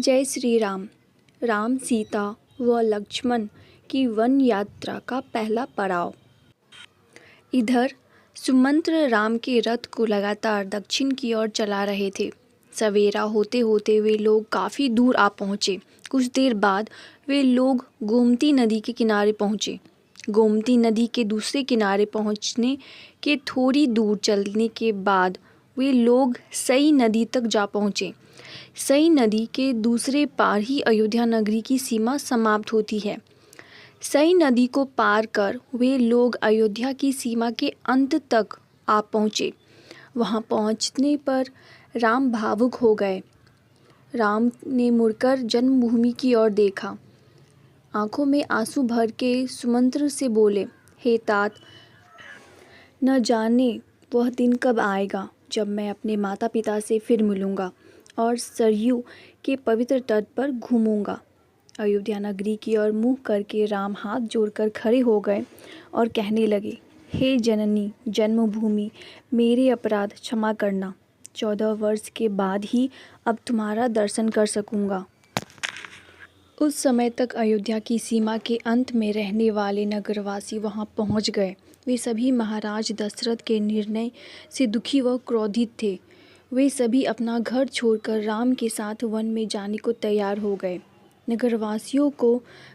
जय श्री राम। राम, सीता व लक्ष्मण की वन यात्रा का पहला पड़ाव। इधर सुमंत्र राम के रथ को लगातार दक्षिण की ओर चला रहे थे। सवेरा होते होते वे लोग काफ़ी दूर आ पहुँचे। कुछ देर बाद वे लोग गोमती नदी के किनारे पहुँचे। गोमती नदी के दूसरे किनारे पहुँचने के थोड़ी दूर चलने के बाद वे लोग सई नदी तक जा पहुँचे। सई नदी के दूसरे पार ही अयोध्या नगरी की सीमा समाप्त होती है। सई नदी को पार कर वे लोग अयोध्या की सीमा के अंत तक आ पहुँचे। वहाँ पहुँचने पर राम भावुक हो गए। राम ने मुड़कर जन्मभूमि की ओर देखा। आंखों में आंसू भर के सुमंत्र से बोले, हे तात, न जाने वह दिन कब आएगा जब मैं अपने माता पिता से फिर मिलूँगा और सरयू के पवित्र तट पर घूमूंगा। अयोध्या नगरी की ओर मुँह करके राम हाथ जोड़कर खड़े हो गए और कहने लगे, हे जननी जन्मभूमि, मेरे अपराध क्षमा करना। 14 वर्ष के बाद ही अब तुम्हारा दर्शन कर सकूंगा। उस समय तक अयोध्या की सीमा के अंत में रहने वाले नगरवासी वहां पहुंच गए। वे सभी महाराज दशरथ के निर्णय से दुखी व क्रोधित थे। वे सभी अपना घर छोड़कर राम के साथ वन में जाने को तैयार हो गए। नगरवासियों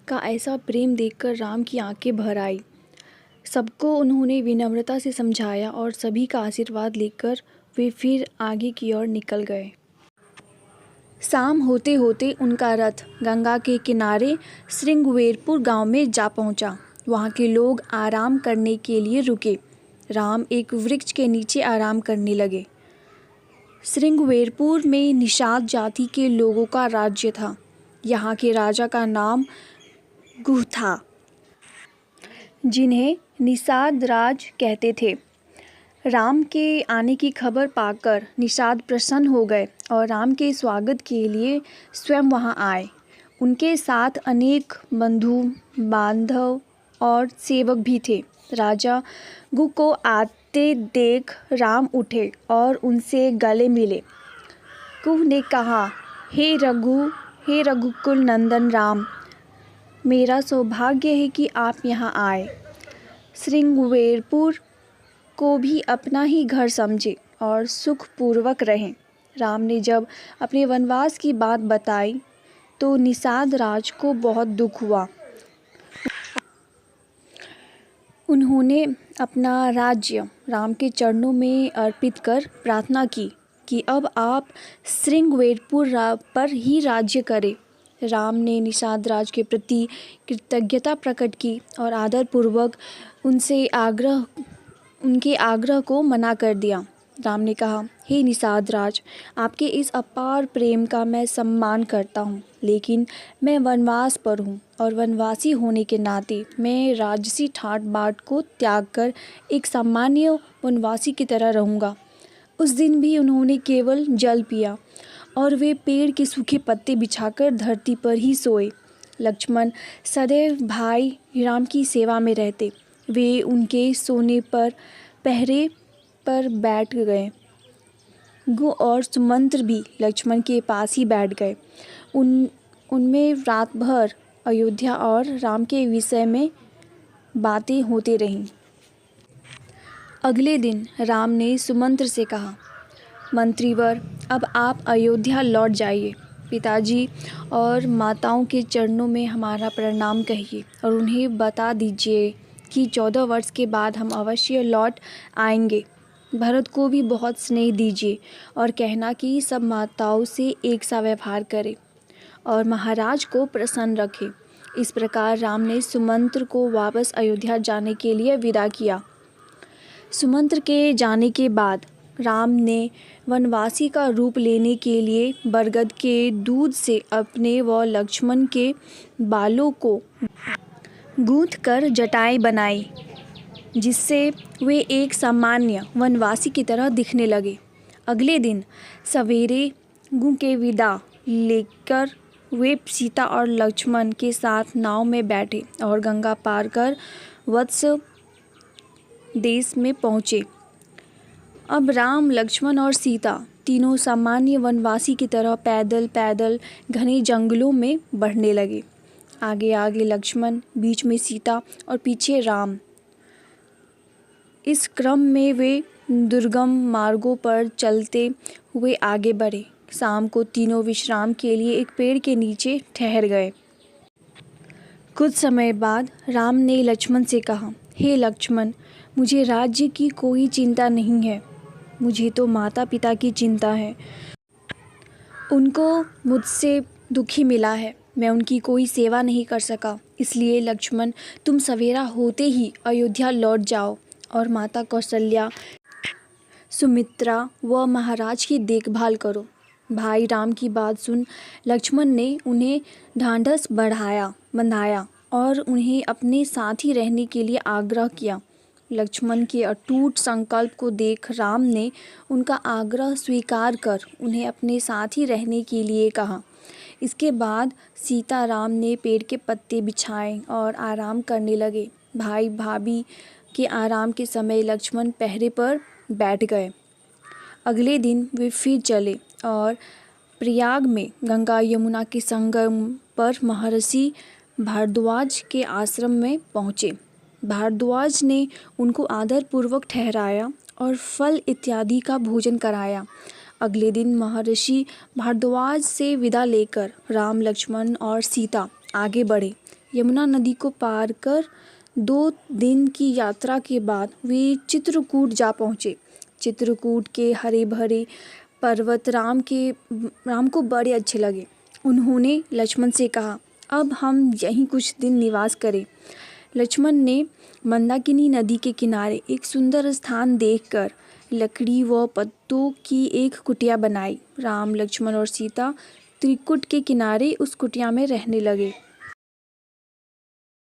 का ऐसा प्रेम देखकर राम की आंखें भर आई। सबको उन्होंने विनम्रता से समझाया और सभी का आशीर्वाद लेकर वे फिर आगे की ओर निकल गए। शाम होते होते उनका रथ गंगा के किनारे श्रृंगवेरपुर गांव में जा पहुंचा। वहां के लोग आराम करने के लिए रुके। राम एक वृक्ष के नीचे आराम करने लगे। श्रृंगवेरपुर में निषाद जाति के लोगों का राज्य था। यहाँ के राजा का नाम गुह था, जिन्हें निषाद राज कहते थे। राम के आने की खबर पाकर निषाद प्रसन्न हो गए और राम के स्वागत के लिए स्वयं वहां आए। उनके साथ अनेक बंधु बांधव और सेवक भी थे। राजा गुह को आते देख राम उठे और उनसे गले मिले। गुह ने कहा, हे रघुकुल नंदन राम, मेरा सौभाग्य है कि आप यहाँ आए। श्रृंगवेरपुर को भी अपना ही घर समझे और सुखपूर्वक रहें। राम ने जब अपने वनवास की बात बताई तो निषाद राज को बहुत दुख हुआ। उन्होंने अपना राज्य राम के चरणों में अर्पित कर प्रार्थना की कि अब आप श्रृंगवेरपुर पर ही राज्य करें। राम ने निषाद राज के प्रति कृतज्ञता प्रकट की और आदरपूर्वक उनके आग्रह को मना कर दिया। राम ने कहा, हे निषाद राज, आपके इस अपार प्रेम का मैं सम्मान करता हूँ, लेकिन मैं वनवास पर हूँ और वनवासी होने के नाते मैं राजसी ठाट बाट को त्याग कर एक सामान्य वनवासी की तरह रहूँगा। उस दिन भी उन्होंने केवल जल पिया और वे पेड़ के सूखे पत्ते बिछाकर धरती पर ही सोए। लक्ष्मण सदैव भाई राम की सेवा में रहते। वे उनके सोने पर पहरे पर बैठ गए। गुह और सुमंत्र भी लक्ष्मण के पास ही बैठ गए। उनमें रात भर अयोध्या और राम के विषय में बातें होती रहीं। अगले दिन राम ने सुमंत्र से कहा, मंत्रीवर, अब आप अयोध्या लौट जाइए। पिताजी और माताओं के चरणों में हमारा प्रणाम कहिए और उन्हें बता दीजिए कि 14 वर्ष के बाद हम अवश्य लौट आएंगे। भरत को भी बहुत स्नेह दीजिए और कहना कि सब माताओं से एक सा व्यवहार करे और महाराज को प्रसन्न रखे। इस प्रकार राम ने सुमंत्र को वापस अयोध्या जाने के लिए विदा किया। सुमंत्र के जाने के बाद राम ने वनवासी का रूप लेने के लिए बरगद के दूध से अपने व लक्ष्मण के बालों को गूंथ कर जटाएं बनाई, जिससे वे एक सामान्य वनवासी की तरह दिखने लगे। अगले दिन सवेरे गुह के विदा लेकर वे सीता और लक्ष्मण के साथ नाव में बैठे और गंगा पार कर वत्स देश में पहुँचे। अब राम, लक्ष्मण और सीता तीनों सामान्य वनवासी की तरह पैदल पैदल घने जंगलों में बढ़ने लगे। आगे आगे लक्ष्मण, बीच में सीता और पीछे राम। इस क्रम में वे दुर्गम मार्गों पर चलते हुए आगे बढ़े। शाम को तीनों विश्राम के लिए एक पेड़ के नीचे ठहर गए। कुछ समय बाद राम ने लक्ष्मण से कहा, हे लक्ष्मण, मुझे राज्य की कोई चिंता नहीं है, मुझे तो माता पिता की चिंता है। उनको मुझसे दुखी मिला है, मैं उनकी कोई सेवा नहीं कर सका। इसलिए लक्ष्मण, तुम सवेरा होते ही अयोध्या लौट जाओ और माता कौशल्या, सुमित्रा व महाराज की देखभाल करो। भाई राम की बात सुन लक्ष्मण ने उन्हें ढांढस बंधाया और उन्हें अपने साथ ही रहने के लिए आग्रह किया। लक्ष्मण के अटूट संकल्प को देख राम ने उनका आग्रह स्वीकार कर उन्हें अपने साथ ही रहने के लिए कहा। इसके बाद सीता राम ने पेड़ के पत्ते बिछाए और आराम करने लगे। भाई भाभी के आराम के समय लक्ष्मण पहरे पर बैठ गए। अगले दिन वे फिर चले और प्रयाग में गंगा यमुना के संगम पर महर्षि भारद्वाज के आश्रम में पहुँचे। भारद्वाज ने उनको आदरपूर्वक ठहराया और फल इत्यादि का भोजन कराया। अगले दिन महर्षि भारद्वाज से विदा लेकर राम, लक्ष्मण और सीता आगे बढ़े। यमुना नदी को पार कर 2 दिन की यात्रा के बाद वे चित्रकूट जा पहुँचे। चित्रकूट के हरे भरे पर्वत राम को बड़े अच्छे लगे। उन्होंने लक्ष्मण से कहा, अब हम यहीं कुछ दिन निवास करें। लक्ष्मण ने मंदाकिनी नदी के किनारे एक सुंदर स्थान देखकर लकड़ी व पत्तों की एक कुटिया बनाई। राम, लक्ष्मण और सीता त्रिकुट के किनारे उस कुटिया में रहने लगे।